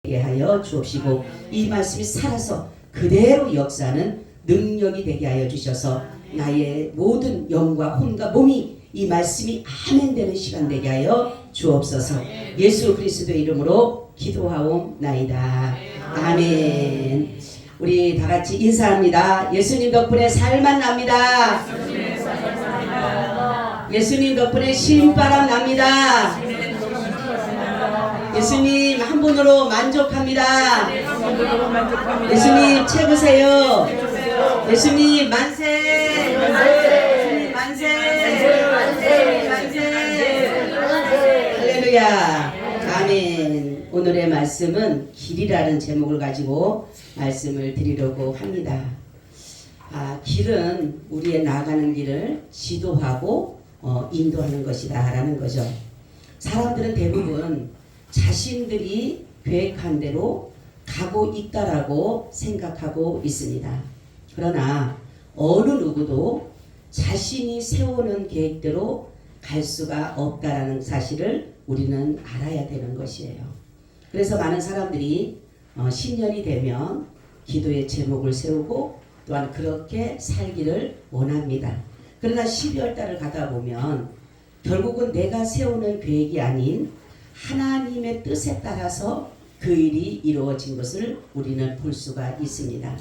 되게 하여 주옵시고 이 말씀이 살아서 그대로 역사하는 능력이 되게 하여 주셔서 나의 모든 영과 혼과 몸이 이 말씀이 아멘 되는 시간 되게 하여 주옵소서. 예수 그리스도의 이름으로 기도하옵나이다. 아멘. 우리 다 같이 인사합니다. 예수님 덕분에 살만 납니다. 예수님 덕분에 신바람 납니다. 예수님 한 분으로 만족합니다. 예수님 최고세요. 예수님 만세. 예수님 만세. 할렐루야. 아멘. 오늘의 말씀은 길이라는 제목을 가지고 말씀을 드리려고 합니다. 길은 우리의 나가는 길을 지도하고 인도하는 것이다 라는 거죠. 사람들은 대부분 자신들이 계획한 대로 가고 있다라고 생각하고 있습니다. 그러나 어느 누구도 자신이 세우는 계획대로 갈 수가 없다라는 사실을 우리는 알아야 되는 것이에요. 그래서 많은 사람들이 신년이 되면 기도의 제목을 세우고 또한 그렇게 살기를 원합니다. 그러나 12월 달을 가다 보면 결국은 내가 세우는 계획이 아닌 하나님의 뜻에 따라서 그 일이 이루어진 것을 우리는 볼 수가 있습니다.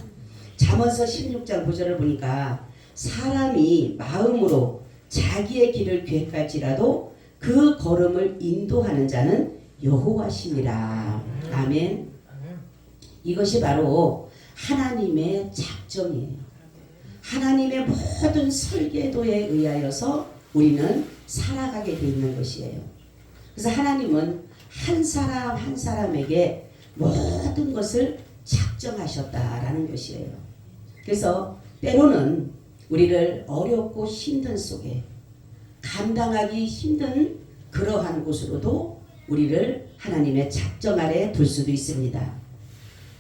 잠언서 16장 9절을 보니까 사람이 마음으로 자기의 길을 계획할지라도 그 걸음을 인도하는 자는 여호와시니라. 아멘. 이것이 바로 하나님의 작정이에요. 하나님의 모든 설계도에 의하여서 우리는 살아가게 되어 있는 것이에요. 그래서 하나님은 한 사람 한 사람에게 모든 것을 작정하셨다라는 것이에요. 그래서 때로는 우리를 어렵고 힘든 속에 감당하기 힘든 그러한 곳으로도 우리를 하나님의 작정 아래 둘 수도 있습니다.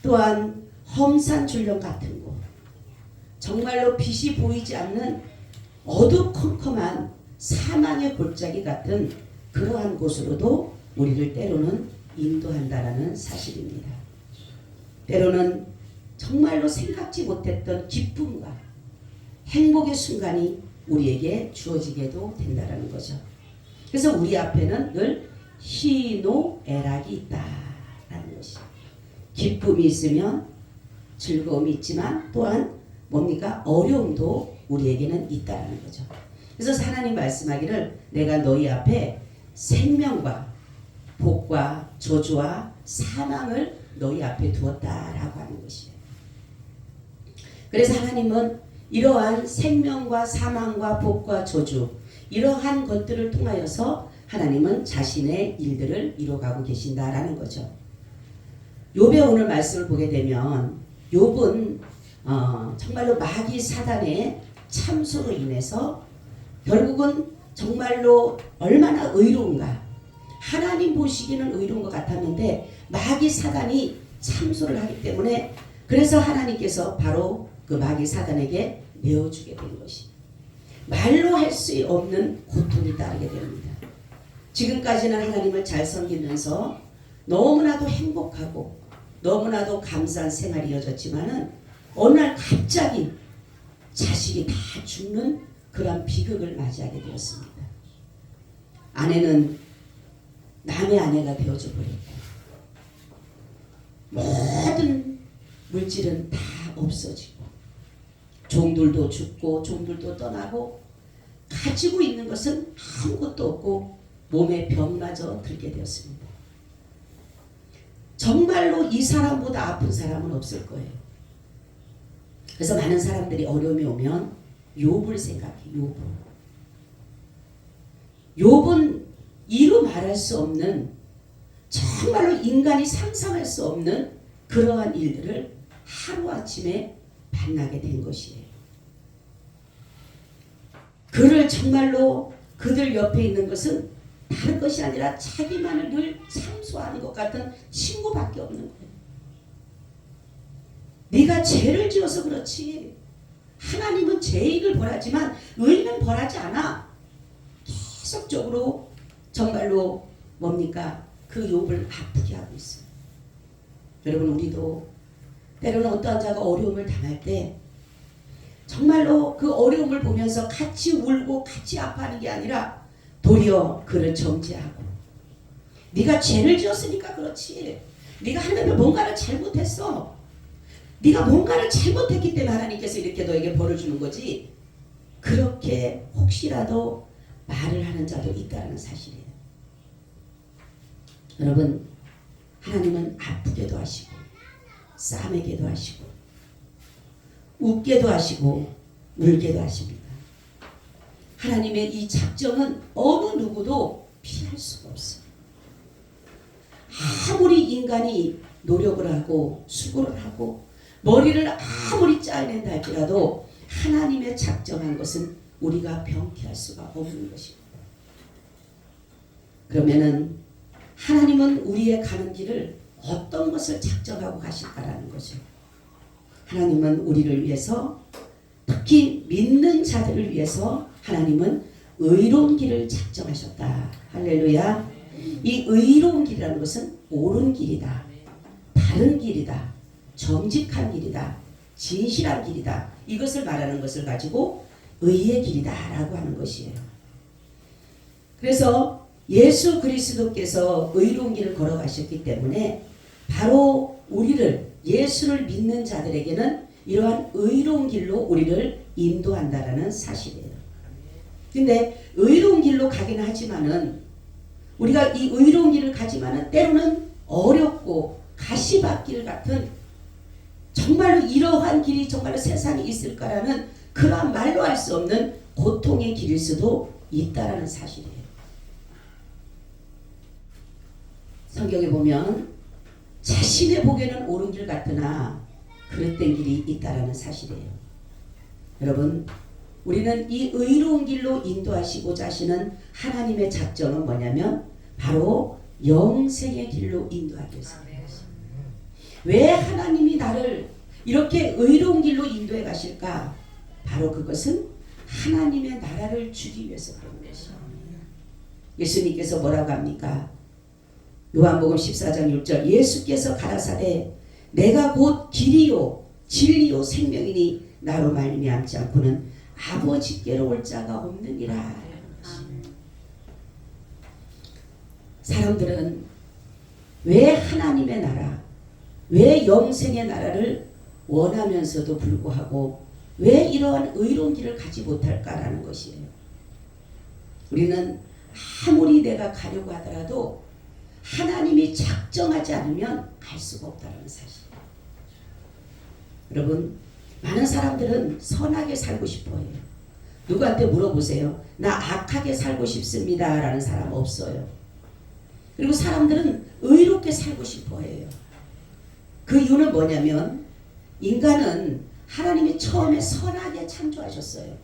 또한 험산줄령 같은 곳, 정말로 빛이 보이지 않는 어두컴컴한 사망의 골짜기 같은 그러한 곳으로도 우리를 때로는 인도한다라는 사실입니다. 때로는 정말로 생각지 못했던 기쁨과 행복의 순간이 우리에게 주어지게도 된다라는 거죠. 그래서 우리 앞에는 늘 희노애락이 있다라는 것이죠. 기쁨이 있으면 즐거움이 있지만 또한 뭡니까? 어려움도 우리에게는 있다라는 거죠. 그래서 하나님 말씀하기를 내가 너희 앞에 생명과 복과 저주와 사망을 너희 앞에 두었다라고 하는 것이에요. 그래서 하나님은 이러한 생명과 사망과 복과 저주 이러한 것들을 통하여서 하나님은 자신의 일들을 이루어가고 계신다라는 거죠. 욥의 오늘 말씀을 보게 되면 욥은 정말로 마귀 사단의 참소로 인해서 결국은 정말로 얼마나 의로운가, 하나님 보시기는 의로운 것 같았는데 마귀 사단이 참소를 하기 때문에 그래서 하나님께서 바로 그 마귀 사단에게 내어주게 된 것이 말로 할 수 없는 고통이 따르게 됩니다. 지금까지는 하나님을 잘 섬기면서 너무나도 행복하고 너무나도 감사한 생활이 이어졌지만은 어느 날 갑자기 자식이 다 죽는 그런 비극을 맞이하게 되었습니다. 아내는 남의 아내가 되어져 버렸고 모든 물질은 다 없어지고 종들도 죽고 종들도 떠나고 가지고 있는 것은 아무것도 없고 몸에 병마저 들게 되었습니다. 정말로 이 사람보다 아픈 사람은 없을 거예요. 그래서 많은 사람들이 어려움이 오면 욥을 생각해. 욥은 이루 말할 수 없는 정말로 인간이 상상할 수 없는 그러한 일들을 하루아침에 만나게 된 것이에요. 그를 정말로 그들 옆에 있는 것은 다른 것이 아니라 자기만을 늘 참소하는 것 같은 친구밖에 없는 거예요. 네가 죄를 지어서 그렇지 하나님은 죄인을 벌하지만 의인은 벌하지 않아. 계속적으로 정말로 뭡니까? 그 욥을 아프게 하고 있어요. 여러분, 우리도 때로는 어떠한 자가 어려움을 당할 때 정말로 그 어려움을 보면서 같이 울고 같이 아파하는 게 아니라 도리어 그를 정죄하고, 네가 죄를 지었으니까 그렇지, 네가 하나님의 뭔가를 잘못했어, 네가 뭔가를 잘못했기 때문에 하나님께서 이렇게 너에게 벌을 주는 거지, 그렇게 혹시라도 말을 하는 자도 있다는 사실이에요. 여러분, 하나님은 아프게도 하시고 싸매게도 하시고 웃게도 하시고 울게도 하십니다. 하나님의 이 작정은 어느 누구도 피할 수가 없어요. 아무리 인간이 노력을 하고 수고를 하고 머리를 아무리 짜낸다 할지라도 하나님의 작정한 것은 우리가 병피할 수가 없는 것입니다. 그러면은 하나님은 우리의 가는 길을 어떤 것을 작정하고 가실까라는 거죠. 하나님은 우리를 위해서, 특히 믿는 자들을 위해서 하나님은 의로운 길을 작정하셨다. 할렐루야. 이 의로운 길이라는 것은 옳은 길이다, 바른 길이다, 정직한 길이다, 진실한 길이다, 이것을 말하는 것을 가지고 의의 길이다 라고 하는 것이에요. 그래서 예수 그리스도께서 의로운 길을 걸어가셨기 때문에 바로 우리를, 예수를 믿는 자들에게는 이러한 의로운 길로 우리를 인도한다라는 사실이에요. 근데 의로운 길로 가기는 하지만은, 우리가 이 의로운 길을 가지만은 때로는 어렵고 가시밭길 같은, 정말로 이러한 길이 정말로 세상에 있을까라는 그러한 말로 할 수 없는 고통의 길일 수도 있다라는 사실이에요. 성경에 보면 자신의 보기에는 옳은 길 같으나 그릇된 길이 있다라는 사실이에요. 여러분, 우리는 이 의로운 길로 인도하시고자 하시는 하나님의 작정은 뭐냐면 바로 영생의 길로 인도하기 위해서입니다. 왜 하나님이 나를 이렇게 의로운 길로 인도해 가실까? 바로 그것은 하나님의 나라를 주기 위해서 그런 것이죠. 예수님께서 뭐라고 합니까? 요한복음 14장 6절, 예수께서 가라사대 내가 곧 길이요 진리요 생명이니 나로 말미암지 않고는 아버지께로 올 자가 없느니라. 사람들은 왜 하나님의 나라, 왜 영생의 나라를 원하면서도 불구하고 왜 이러한 의로운 길을 가지 못할까라는 것이에요. 우리는 아무리 내가 가려고 하더라도 하나님이 작정하지 않으면 갈 수가 없다는 사실. 여러분, 많은 사람들은 선하게 살고 싶어 해요. 누구한테 물어보세요. 나 악하게 살고 싶습니다 라는 사람 없어요. 그리고 사람들은 의롭게 살고 싶어 해요. 그 이유는 뭐냐면, 인간은 하나님이 처음에 선하게 창조하셨어요.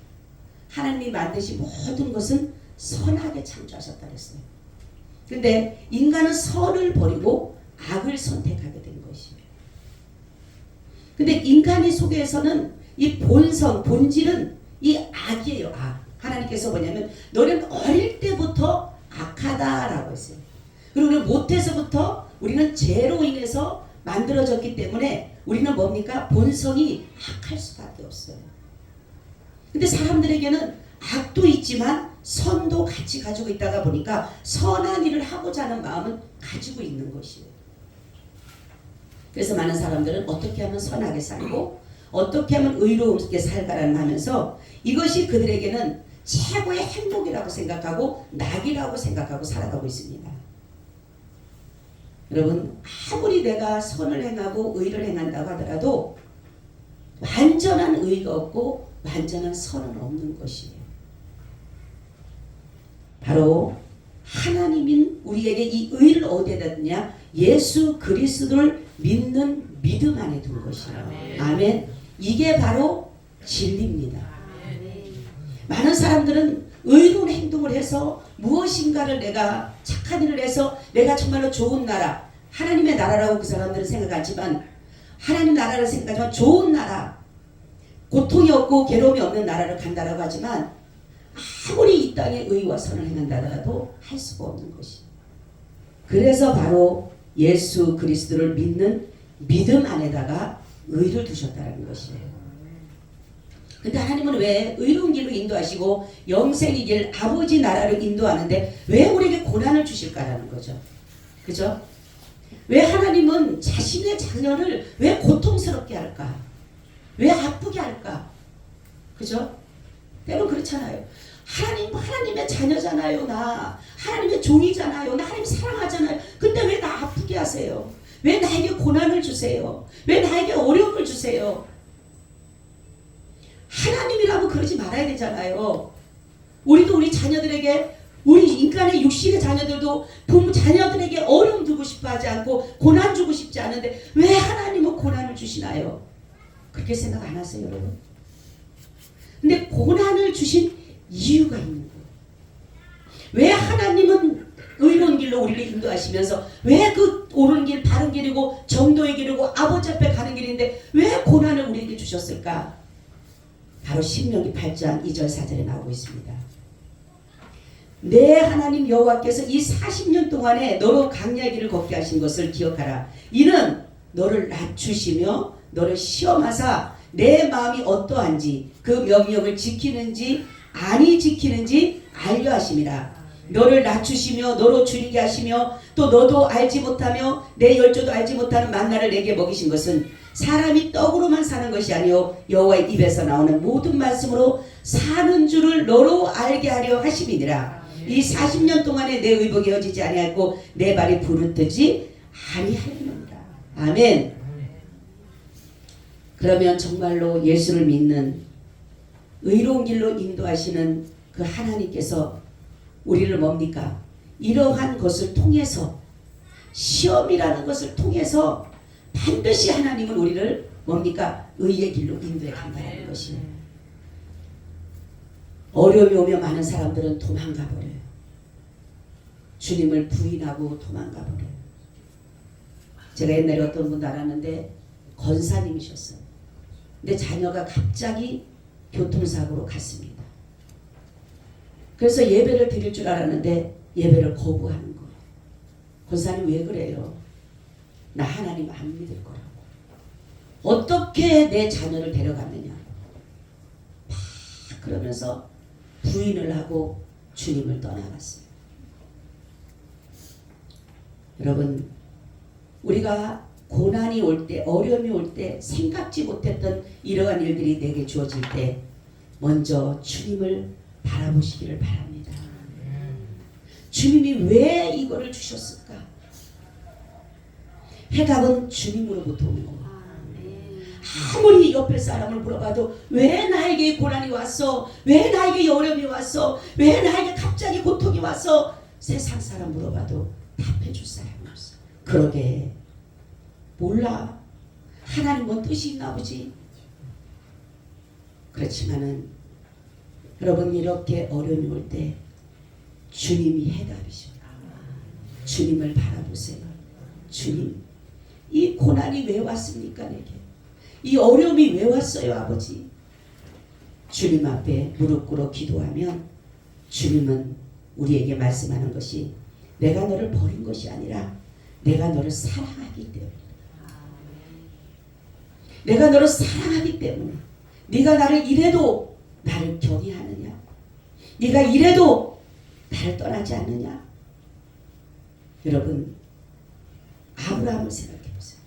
하나님이 만드신 모든 것은 선하게 창조하셨다 그랬어요. 근데 인간은 선을 버리고 악을 선택하게 된 것이에요. 근데 인간의 속에서는 이 본성, 본질은 이 악이에요. 악. 하나님께서 뭐냐면 너는 어릴 때부터 악하다라고 했어요. 그리고 우리는 못해서부터 우리는 죄로 인해서 만들어졌기 때문에 우리는 뭡니까? 본성이 악할 수밖에 없어요. 근데 사람들에게는 악도 있지만 선도 같이 가지고 있다가 보니까 선한 일을 하고자 하는 마음은 가지고 있는 것이에요. 그래서 많은 사람들은 어떻게 하면 선하게 살고 어떻게 하면 의롭게 살까라는 하면서 이것이 그들에게는 최고의 행복이라고 생각하고 낙이라고 생각하고 살아가고 있습니다. 여러분, 아무리 내가 선을 행하고 의를 행한다고 하더라도 완전한 의가 없고 완전한 선은 없는 것이에요. 바로 하나님인 우리에게 이 의를 어디에다 두냐? 예수 그리스도를 믿는 믿음 안에 둔 것이에요. 아멘. 이게 바로 진리입니다. 많은 사람들은 의로운 행동을 해서 무엇인가를 내가 착한 일을 해서 내가 정말로 좋은 나라, 하나님의 나라라고 그 사람들은 생각하지만, 하나님 나라를 생각하지만 좋은 나라, 고통이 없고 괴로움이 없는 나라를 간다라고 하지만 아무리 이 땅에 의와 선을 행한다 하더라도 할 수가 없는 것이에요. 그래서 바로 예수 그리스도를 믿는 믿음 안에다가 의를 두셨다는 것이에요. 근데 하나님은 왜 의로운 길로 인도하시고 영생의 길 아버지 나라로 인도하는데 왜 우리에게 고난을 주실까라는 거죠. 그죠? 왜 하나님은 자신의 자녀를 왜 고통스럽게 할까? 왜 아프게 할까? 그죠? 때론 그렇잖아요. 하나님의 자녀잖아요. 나 하나님의 종이잖아요. 나 하나님 사랑하잖아요. 근데 왜 나 아프게 하세요? 왜 나에게 고난을 주세요? 왜 나에게 어려움을 주세요? 하나님이라고 그러지 말아야 되잖아요. 우리도 우리 자녀들에게, 우리 인간의 육신의 자녀들도 부모 자녀들에게 어려움 주고 싶어 하지 않고 고난 주고 싶지 않은데 왜 하나님은 고난을 주시나요? 그렇게 생각 안 하세요, 여러분? 근데 고난을 주신 이유가 있는 거예요. 왜 하나님은 의로운 길로 우리를 인도하시면서 왜 그 옳은 길, 바른 길이고 정도의 길이고 아버지 앞에 가는 길인데 왜 고난을 우리에게 주셨을까? 바로 신명기 8장 2절 4절에 나오고 있습니다. 내 하나님 여호와께서 이 40년 동안에 너로 강야의 길을 걷게 하신 것을 기억하라. 이는 너를 낮추시며 너를 시험하사 내 마음이 어떠한지 그 명령을 지키는지 아니 지키는지 알려 하심이라. 너를 낮추시며 너로 줄이게 하시며 또 너도 알지 못하며 내 열조도 알지 못하는 만나를 내게 먹이신 것은 사람이 떡으로만 사는 것이 아니요 여호와의 입에서 나오는 모든 말씀으로 사는 줄을 너로 알게 하려 하심이니라. 이 40년 동안에 내 의복이 어지지 아니하고 내 발이 부르뜨지 아니하리라. 아멘. 그러면 정말로 예수를 믿는 의로운 길로 인도하시는 그 하나님께서 우리를 뭡니까? 이러한 것을 통해서, 시험이라는 것을 통해서 반드시 하나님은 우리를 뭡니까? 의의 길로 인도해 간다는 것이에요. 어려움이 오면 많은 사람들은 도망가 버려요. 주님을 부인하고 도망가 버려요. 제가 옛날에 어떤 분 알았는데 권사님이셨어요. 근데 자녀가 갑자기 교통사고로 갔습니다. 그래서 예배를 드릴 줄 알았는데 예배를 거부하는 거예요. 권사님 왜 그래요? 나 하나님 안 믿을 거라고. 어떻게 내 자녀를 데려갔느냐. 막 그러면서 부인을 하고 주님을 떠나갔어요. 여러분, 우리가 고난이 올 때, 어려움이 올 때, 생각지 못했던 이러한 일들이 내게 주어질 때 먼저 주님을 바라보시기를 바랍니다. 주님이 왜 이거를 주셨을까? 해답은 주님으로부터 오는 거예요. 아무리 옆에 사람을 물어봐도 왜 나에게 고난이 왔어? 왜 나에게 어려움이 왔어? 왜 나에게 갑자기 고통이 왔어? 세상 사람 물어봐도 답해줄 사람이 없어. 그러게 몰라. 하나님 뭔 뜻이 있나 보지. 그렇지만은 여러분 이렇게 어려움이 올 때 주님이 해답이십니다. 주님을 바라보세요. 주님, 이 고난이 왜 왔습니까 내게? 이 어려움이 왜 왔어요 아버지? 주님 앞에 무릎 꿇어 기도하면 주님은 우리에게 말씀하는 것이 내가 너를 버린 것이 아니라 내가 너를 사랑하기 때문에, 내가 너를 사랑하기 때문에 네가 나를 이래도 나를 경외하느냐? 네가 이래도 나를 떠나지 않느냐? 여러분, 아브라함을 생각해 보세요.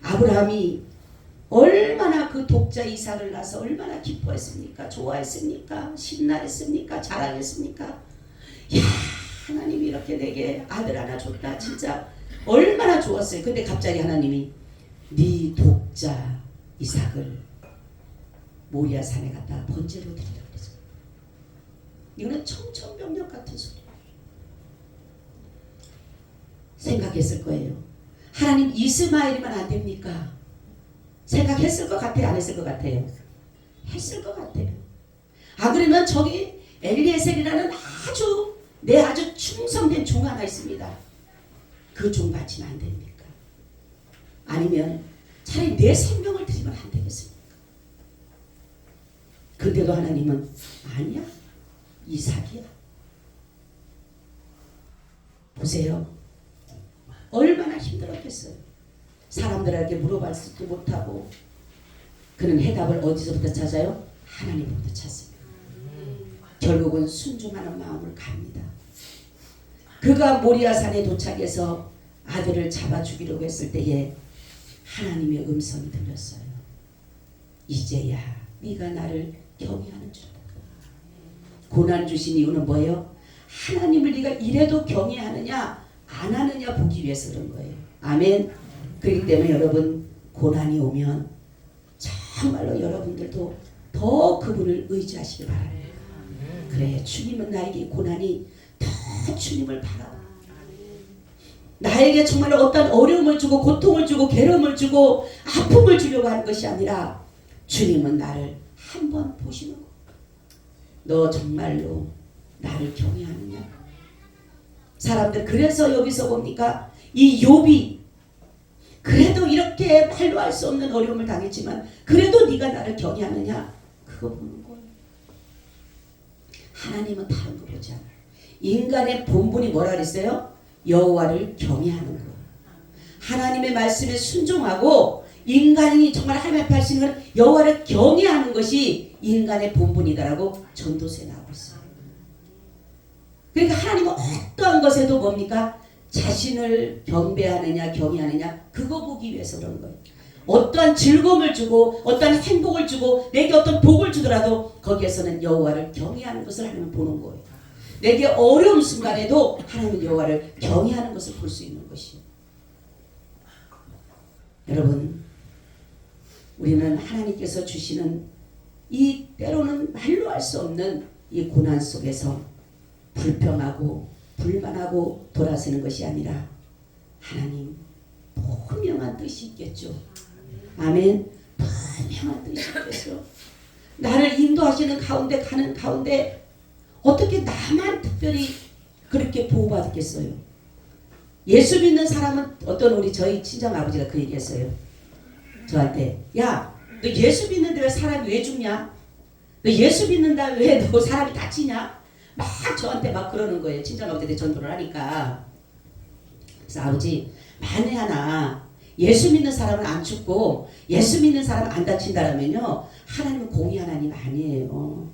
아브라함이 얼마나 그 독자 이삭을 낳아서 얼마나 기뻐했습니까? 좋아했습니까? 신나했습니까? 자랑했습니까? 야, 하나님이 이렇게 내게 아들 하나 줬다. 진짜 얼마나 좋았어요. 근데 갑자기 하나님이 네 독자 이삭을 모리아 산에 갖다 번제로 드리라 그랬어요. 이거는 청천벽력 같은 소리예요. 생각했을 거예요. 하나님 이스마엘이면 안 됩니까? 생각했을 것 같아요? 안 했을 것 같아요? 했을 것 같아요. 아 그러면 저기 엘리에셀이라는 아주 충성된 종 하나 있습니다. 그 종 바치면 안 됩니까? 아니면 차라리 내 생명을 드리면 안 되겠습니까? 근데도 하나님은 아니야, 이삭이야. 보세요. 얼마나 힘들었겠어요. 사람들에게 물어봤지도 못하고 그는 해답을 어디서부터 찾아요? 하나님부터 찾습니다. 결국은 순종하는 마음을 갑니다. 그가 모리아산에 도착해서 아들을 잡아 죽이려고 했을 때에 하나님의 음성이 들렸어요. 이제야 네가 나를 경외하는 줄 알아. 고난 주신 이유는 뭐예요? 하나님을 네가 이래도 경외하느냐 안 하느냐 보기 위해서 그런 거예요. 아멘. 그렇기 때문에 여러분 고난이 오면 정말로 여러분들도 더 그분을 의지하시기 바랍니다. 그래 주님은 나에게 고난이 더 주님을 바라봐. 나에게 정말 어떤 어려움을 주고 고통을 주고 괴로움을 주고 아픔을 주려고 하는 것이 아니라 주님은 나를 한번 보시는 거. 너 정말로 나를 경외하느냐? 사람들 그래서 여기서 봅니까? 이 욥이 그래도 이렇게 말로 할 수 없는 어려움을 당했지만 그래도 네가 나를 경외하느냐? 그거 보는 거예요. 하나님은 다른 거 보지 않아요. 인간의 본분이 뭐라 그랬어요? 여호와를 경외하는 거예요. 하나님의 말씀에 순종하고 인간이 정말 하나님 앞에 할 수 있는 건 여호와를 경외하는 것이 인간의 본분이다라고 전도서에 나오고 있어요. 그러니까 하나님은 어떠한 것에도 뭡니까? 자신을 경배하느냐 경외하느냐 그거 보기 위해서 그런 거예요. 어떠한 즐거움을 주고 어떠한 행복을 주고 내게 어떤 복을 주더라도 거기에서는 여호와를 경외하는 것을 하나님은 보는 거예요. 내게 어려운 순간에도 하나님은 여호와를 경외하는 것을 볼 수 있는 것이에요. 여러분 우리는 하나님께서 주시는 이 때로는 말로 할 수 없는 이 고난 속에서 불평하고 불만하고 돌아서는 것이 아니라 하나님 분명한 뜻이 있겠죠. 아멘. 분명한 뜻이 있겠죠. 나를 인도하시는 가운데 가는 가운데 어떻게 나만 특별히 그렇게 보호받겠어요? 예수 믿는 사람은 어떤 우리 저희 친정 아버지가 그 얘기했어요. 저한테 야, 너 예수 믿는데 왜 사람이 왜 죽냐? 너 예수 믿는다 왜 너 사람이 다치냐? 막 저한테 막 그러는 거예요. 친정 아버지한테 전도를 하니까. 그래서 아버지 만에 하나 예수 믿는 사람은 안 죽고 예수 믿는 사람은 안 다친다면요 하나님은 공의 하나님 아니에요.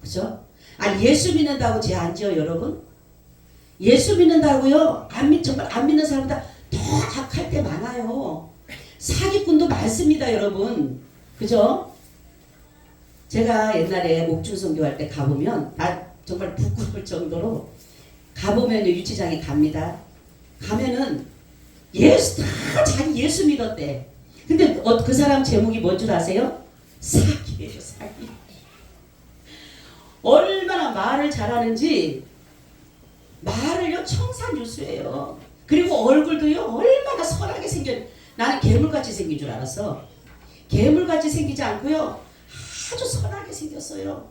그죠? 아니 예수 믿는다고 죄 안 지어요 여러분? 예수 믿는다고요? 정말 안 믿는 사람보다 더 악할 때 많아요. 사기꾼도 많습니다 여러분. 그죠? 제가 옛날에 목중선교할 때 가보면 정말 부끄러울 정도로 가보면 유치장에 갑니다. 가면은 자기 예수 믿었대. 근데 그 사람 제목이 뭔 줄 아세요? 사기예요 사기. 얼마나 말을 잘하는지 말을요 청산유수예요. 그리고 얼굴도요 얼마나 선하게 나는 괴물같이 생긴 줄 알았어. 괴물같이 생기지 않고요 아주 선하게 생겼어요.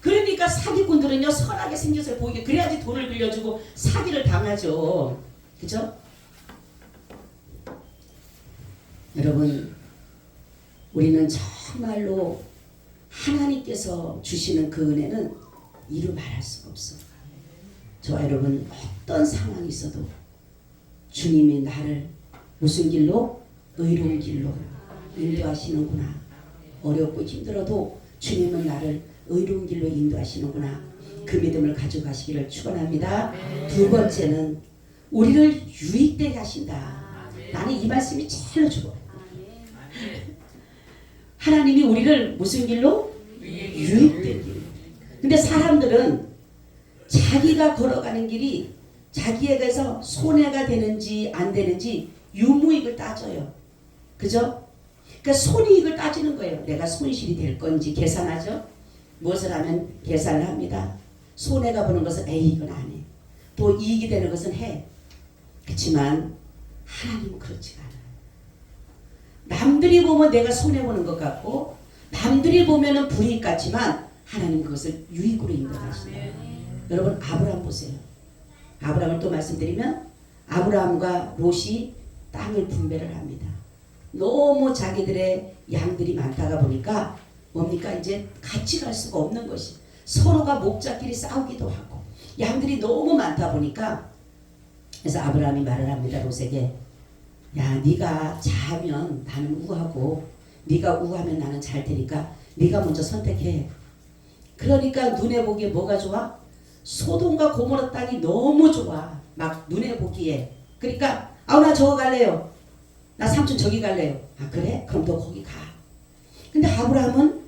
그러니까 사기꾼들은요 선하게 생겨서 보이게 그래야지 돈을 빌려주고 사기를 당하죠. 그죠? 여러분 우리는 정말로 하나님께서 주시는 그 은혜는 이루 말할 수가 없어. 저와 여러분 어떤 상황이 있어도 주님이 나를 무슨 길로? 의로운 길로 인도하시는구나. 어렵고 힘들어도 주님은 나를 의로운 길로 인도하시는구나. 그 믿음을 가져가시기를 축원합니다. 두 번째는 우리를 유익되게 하신다. 나는 이 말씀이 제일 좋아요. 하나님이 우리를 무슨 길로? 유익된 길. 근데 사람들은 자기가 걸어가는 길이 자기에게서 손해가 되는지 안 되는지 유무익을 따져요. 그죠? 그러니까 손이익을 따지는 거예요. 내가 손실이 될 건지 계산하죠. 무엇을 하면 계산을 합니다. 손해가 보는 것은 에이 이건 안 해. 또 이익이 되는 것은 해. 그렇지만 하나님은 그렇지가 않아요. 남들이 보면 내가 손해보는 것 같고 남들이 보면 불이익 같지만 하나님은 그것을 유익으로 인도하신다. 여러분 아브라함 보세요. 아브라함을 또 말씀드리면 아브라함과 롯이 땅을 분배를 합니다. 너무 자기들의 양들이 많다가 보니까 뭡니까 이제 같이 갈 수가 없는 것이 서로가 목자끼리 싸우기도 하고 양들이 너무 많다 보니까 그래서 아브라함이 말을 합니다. 롯에게 야, 네가 자면 나는 우하고 네가 우하면 나는 잘 테니까 네가 먼저 선택해. 그러니까 눈에 보기에 뭐가 좋아? 소돔과 고모라 땅이 너무 좋아. 막 눈에 보기에. 그러니까 나 저거 갈래요. 나 삼촌 저기 갈래요. 아 그래? 그럼 너 거기 가. 근데 아브라함은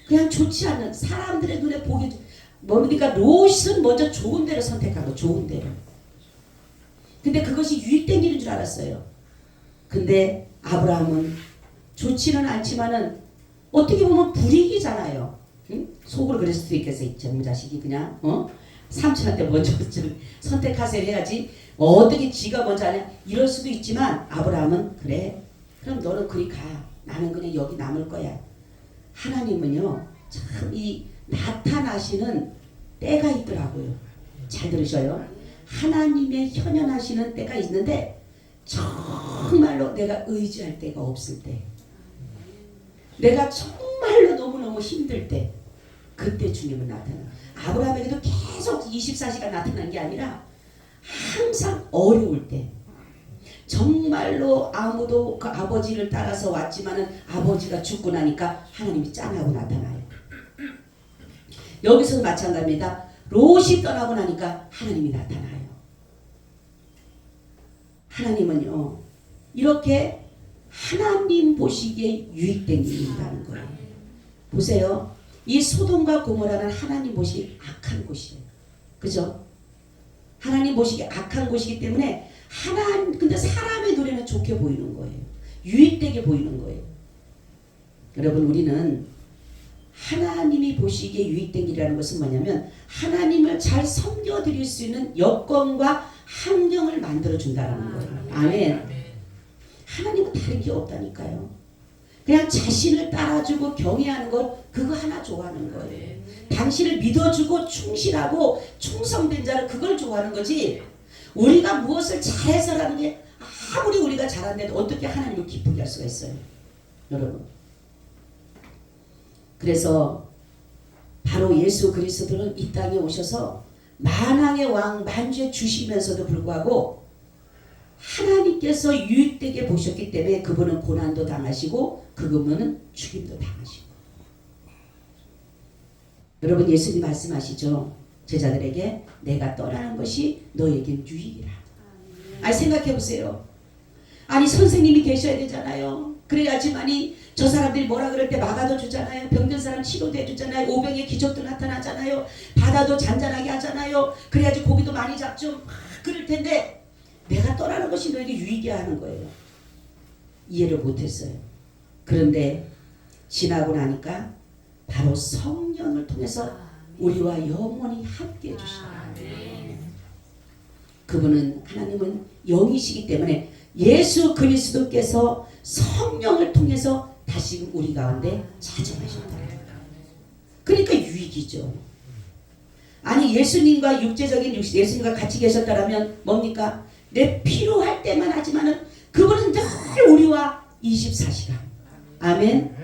그냥 좋지 않은 사람들의 눈에 보기 그러니까 롯은 먼저 좋은 데를 선택하고 좋은 데를. 근데 그것이 유익된 일인 줄 알았어요. 근데 아브라함은 좋지는 않지만은 어떻게 보면 불이익이잖아요. 응? 속으로 그럴 수도 있겠어요. 이 자식이 그냥 삼촌한테 먼저 좀 선택하세요 해야지 어떻게 지가 먼저 하냐 이럴 수도 있지만 아브라함은 그래 그럼 너는 그리 가. 나는 그냥 여기 남을 거야. 하나님은요 참 이 나타나시는 때가 있더라고요. 잘 들으셔요. 하나님의 현현하시는 때가 있는데 정말로 내가 의지할 때가 없을 때, 내가 정말로 너무너무 힘들 때, 그때 주님은 나타나. 아브라함에게도 계속 24시간 나타난 게 아니라 항상 어려울 때, 정말로 아무도 그 아버지를 따라서 왔지만은 아버지가 죽고 나니까 하나님이 짠하고 나타나요. 여기서도 마찬가지입니다. 롯이 떠나고 나니까 하나님이 나타나요. 하나님은요 이렇게 하나님 보시기에 유익된 일이라는 거예요. 보세요. 이 소돔과 고모라는 하나님 보시기 악한 곳이에요. 그죠? 하나님 보시기 악한 곳이기 때문에 근데 사람의 눈에는 좋게 보이는 거예요. 유익되게 보이는 거예요. 여러분 우리는 하나님이 보시기에 유익된 일이라는 것은 뭐냐면 하나님을 잘 섬겨드릴 수 있는 여건과 환경을 만들어준다는 거예요. 아멘. 하나님은 다른 게 없다니까요. 그냥 자신을 따라주고 경외하는 것 그거 하나 좋아하는 거예요. 당신을 믿어주고 충실하고 충성된 자를 그걸 좋아하는 거지 우리가 무엇을 잘해서라는 게 아무리 우리가 잘한데도 어떻게 하나님을 기쁘게 할 수가 있어요. 여러분 그래서 바로 예수 그리스도는 이 땅에 오셔서 만왕의 왕 만주에 주시면서도 불구하고 하나님께서 유익되게 보셨기 때문에 그분은 고난도 당하시고 그분은 죽임도 당하시고. 여러분 예수님 말씀하시죠. 제자들에게 내가 떠나는 것이 너에겐 유익이라. 아니 생각해보세요. 아니 선생님이 계셔야 되잖아요. 그래야지만이 저 사람들이 뭐라 그럴 때 막아도 주잖아요. 병든 사람 치료도 해주잖아요. 오병의 기적도 나타나잖아요. 바다도 잔잔하게 하잖아요. 그래야지 고기도 많이 잡죠. 그럴 텐데 내가 떠나는 것이 너에게 유익이야 하는 거예요. 이해를 못했어요. 그런데 지나고 나니까 바로 성령을 통해서 우리와 영원히 함께 해주시라. 그분은 하나님은 영이시기 때문에 예수 그리스도께서 성령을 통해서 다시 우리 가운데 찾아가셨다. 그러니까 유익이죠. 아니 예수님과 예수님과 같이 계셨다면 뭡니까? 내 필요할 때만 하지만은 그분은 늘 우리와 24시간. 아멘.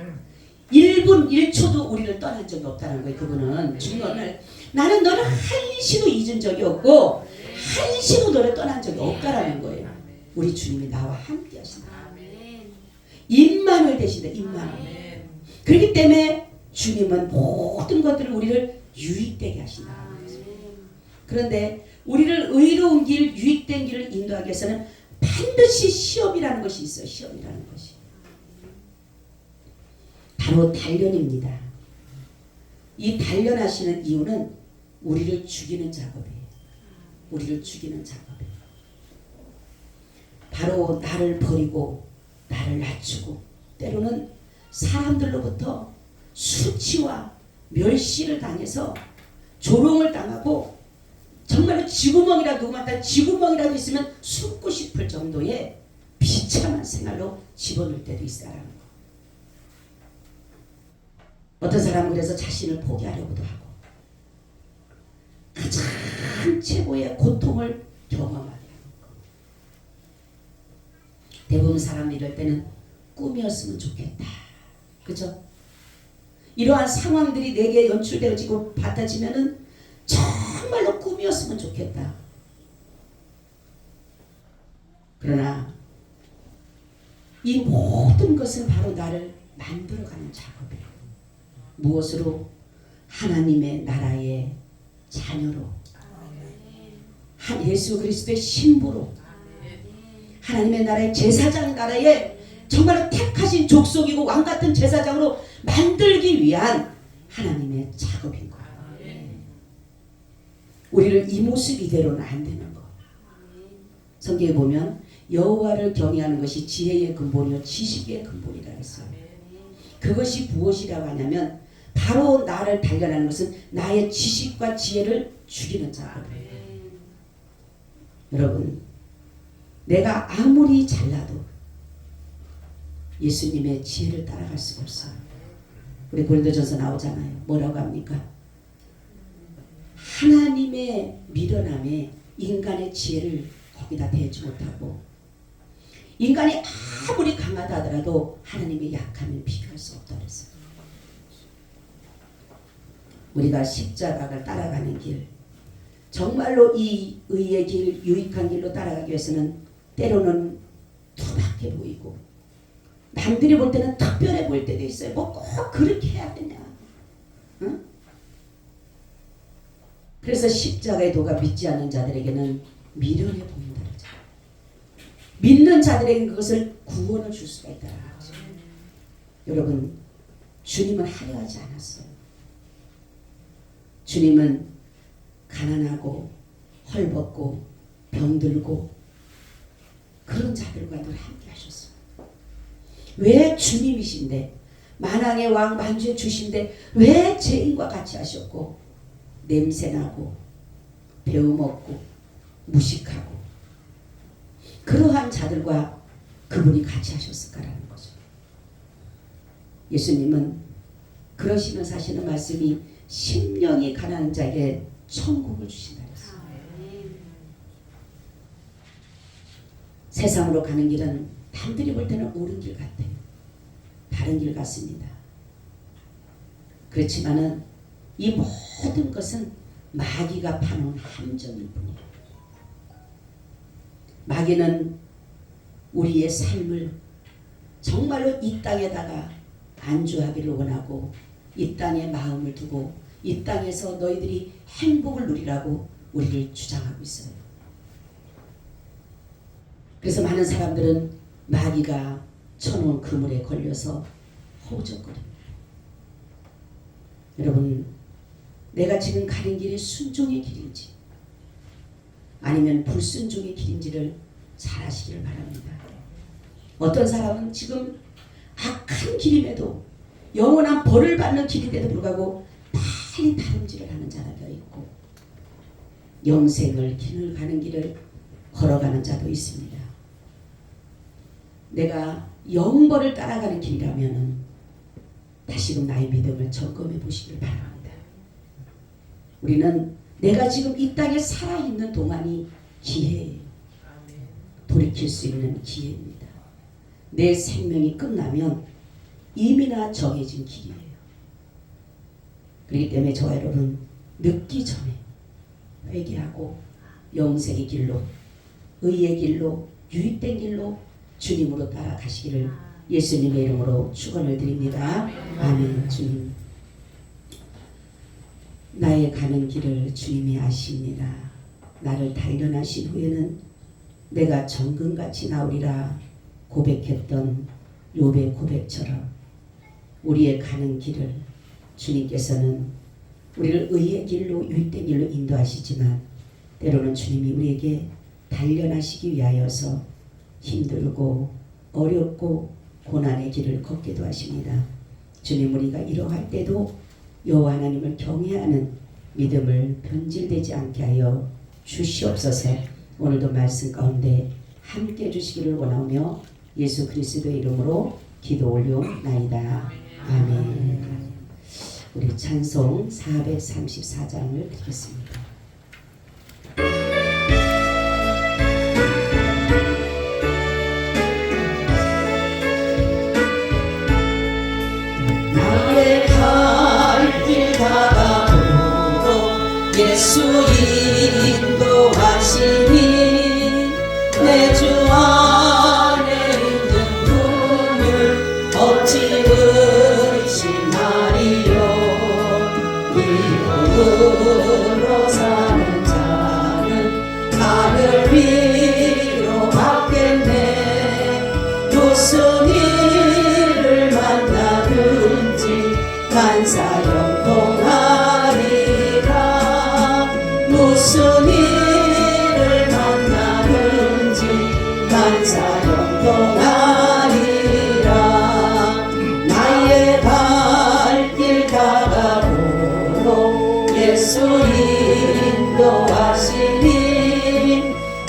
1분 1초도 우리를 떠난 적이 없다는 거예요. 그분은 주님은 나는 너를 한시도 잊은 적이 없고 한시도 너를 떠난 적이 없다라는 거예요. 우리 주님이 나와 함께 하신다. 임마누엘 되신다. 임마누엘. 그렇기 때문에 주님은 모든 것들을 우리를 유익되게 하신다. 그런데 우리를 의로운 길, 유익된 길을 인도하기 위해서는 반드시 시험이라는 것이 있어요. 시험이라는 것이. 바로 단련입니다. 이 단련하시는 이유는 우리를 죽이는 작업이에요. 우리를 죽이는 작업이에요. 바로 나를 버리고 나를 낮추고 때로는 사람들로부터 수치와 멸시를 당해서 조롱을 당하고 정말로 쥐구멍이라도 누구한테 쥐구멍이라도 있으면 숨고 싶을 정도의 비참한 생활로 집어넣을 때도 있다라는 거. 어떤 사람은 그래서 자신을 포기하려고도 하고 가장 최고의 고통을 경험하게 하는 거. 대부분 사람이 이럴 때는 꿈이었으면 좋겠다. 그죠? 이러한 상황들이 내게 연출되어지고 받아지면은 정말로 꿈이었으면 좋겠다. 그러나 이 모든 것은 바로 나를 만들어가는 작업이에요. 무엇으로? 하나님의 나라의 자녀로, 예수 그리스도의 신부로, 하나님의 나라의 제사장 나라의 정말 택하신 족속이고 왕같은 제사장으로 만들기 위한 하나님의 작업인 거예요. 우리를 이 모습 이대로는 안 되는 거. 성경에 보면 여호와를 경외하는 것이 지혜의 근본이요 지식의 근본이라 했어요. 그것이 무엇이라고 하냐면 바로 나를 단련하는 것은 나의 지식과 지혜를 죽이는 작업이에요. 여러분, 내가 아무리 잘나도 예수님의 지혜를 따라갈 수가 없어요. 우리 고린도전서 나오잖아요. 뭐라고 합니까? 하나님의 미련함에 인간의 지혜를 거기다 대지 못하고, 인간이 아무리 강하다 하더라도 하나님의 약함을 비교할 수 없다 그랬어요. 우리가 십자가를 따라가는 길, 정말로 이 의의 길, 유익한 길로 따라가기 위해서는 때로는 투박해 보이고 남들이 볼 때는 특별해 보일 때도 있어요. 뭐 꼭 그렇게 해야 되냐. 응? 그래서 십자가의 도가 믿지 않는 자들에게는 미련해 보인다. 믿는 자들에게 그것을 구원을 줄 수가 있다는 거죠. 여러분, 주님은 하려하지 않았어요. 주님은 가난하고 헐벗고 병들고 그런 자들과 늘 함께 하셨어요. 왜 주님이신데, 만왕의 왕 만주의 주신데 왜 죄인과 같이 하셨고, 냄새나고 배움없고 무식하고 그러한 자들과 그분이 같이 하셨을까라는 거죠. 예수님은 그러시면서 하시는 말씀이 심령이 가난한 자에게 천국을 주신다 했어요. 세상으로 가는 길은 남들이 볼 때는 옳은 길 같아요. 바른 길 같습니다. 그렇지만은 이 모든 것은 마귀가 파놓은 함정일 뿐이에요. 마귀는 우리의 삶을 정말로 이 땅에다가 안주하기를 원하고, 이 땅에 마음을 두고 이 땅에서 너희들이 행복을 누리라고 우리를 주장하고 있어요. 그래서 많은 사람들은 마귀가 쳐놓은 그물에 걸려서 허우적거립니다. 여러분, 내가 지금 가는 길이 순종의 길인지 아니면 불순종의 길인지를 잘 아시기를 바랍니다. 어떤 사람은 지금 악한 길임에도 영원한 벌을 받는 길인데도 불구하고 빨리 다름질을 하는 자가 있고, 영생을 길을 가는 길을 걸어가는 자도 있습니다. 내가 영벌을 따라가는 길이라면 다시금 나의 믿음을 점검해 보시길 바랍니다. 우리는 내가 지금 이 땅에 살아있는 동안이 기회예요. 돌이킬 수 있는 기회입니다. 내 생명이 끝나면 이미나 정해진 길이에요. 그렇기 때문에 저와 여러분, 늦기 전에 회개하고 영생의 길로, 의의 길로, 유익된 길로 주님으로 따라가시기를 예수님의 이름으로 축원을 드립니다. 아멘. 주님, 나의 가는 길을 주님이 아십니다. 나를 단련하신 후에는 내가 정금같이 나오리라 고백했던 욥의 고백처럼 우리의 가는 길을 주님께서는 우리를 의의 길로, 유익된 길로 인도하시지만 때로는 주님이 우리에게 단련하시기 위하여서 힘들고 어렵고 고난의 길을 걷기도 하십니다. 주님, 우리가 이러할 때도 여호와 하나님을 경외하는 믿음을 변질되지 않게 하여 주시옵소서. 오늘도 말씀 가운데 함께 해주시기를 원하며 예수 그리스도의 이름으로 기도 올려나이다. 아멘. 우리 찬송 434장을 드리겠습니다. 나의 갈 길 다가오고 예수 인도하시니 내 주 안에 있는 분 무슨 일을 만나든지 만사형통하리라. 무슨 일을 만나든지 만사형통하리라. 나의 발길 다가도록 예수 인도하시니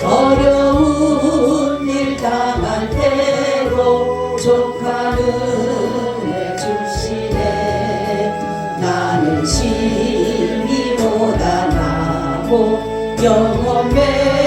어려운 일 당할 때로 족한 은혜 주시네. 나는 심히 못하나고 영혼에